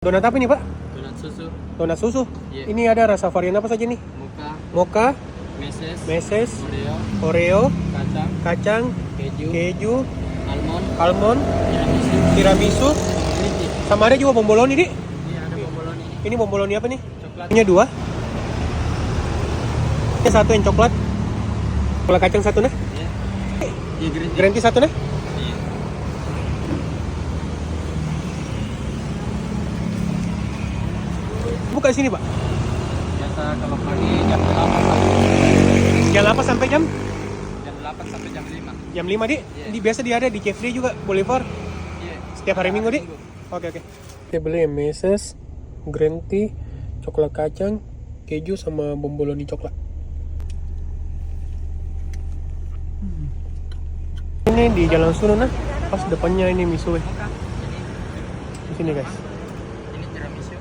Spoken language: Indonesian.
Donat apa nih, Pak? Donat susu. Donat susu. Iya. Ini ada rasa varian apa saja nih? Mocha, Mocha, meses, meses, Oreo, Oreo, kacang, kacang, keju, keju, almond, almond, tiramisu, tiramisu, green tea. sama ada juga bomboloni, Dik. Ini ada bomboloni. Ini bomboloni apa nih? Coklat. Ini dua. Ini satu yang coklat. Kalau kacang satu nah. Iya. Iya, green tea. Green tea satu nah. Iya. Buka sini, Pak. Biasa kalau pagi jam 8 Jam apa sampai jam? jam 8 sampai jam 5. Jam 5, Dik. Iya. Di biasa dia ada di CFD juga, Boulevard. Iya. Setiap hari Minggu, Dik. Oke. Kita beli meses, green tea, coklat kacang, keju sama bomboloni coklat. Ini di Jalan Sunan nah. Pas depannya ini Misue. Mocha. Di sini, guys. Ini tiramisu.